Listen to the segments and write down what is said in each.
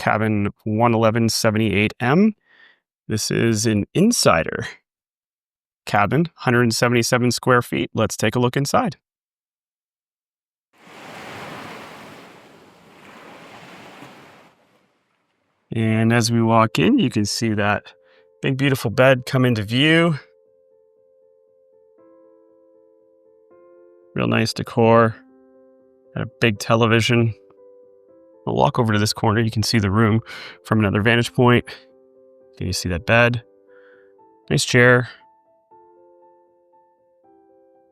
cabin 11178M. This is an insider cabin, 177 square feet. Let's take a look inside. And as we walk in, you can see that big, beautiful bed come into view. Real nice decor. Got a big television. We'll walk over to this corner. You can see the room from another vantage point. Can you see that bed? Nice chair.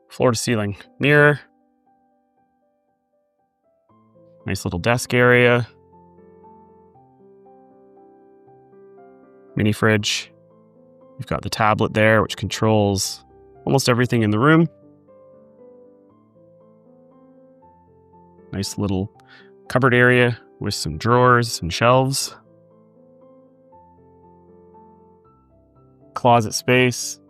Floor to ceiling mirror. Nice little desk area. Mini fridge. You've got the tablet there, which controls almost everything in the room. Nice little cupboard area with some drawers and shelves. Closet space.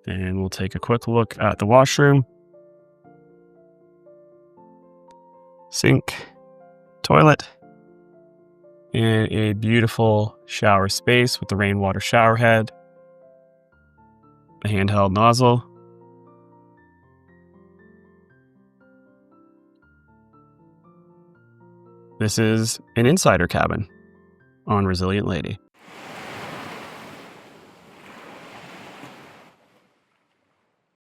And we'll take a quick look at the washroom. Sink, toilet, and a beautiful shower space with the rainwater shower head, a handheld nozzle. This is an insider cabin on Resilient Lady.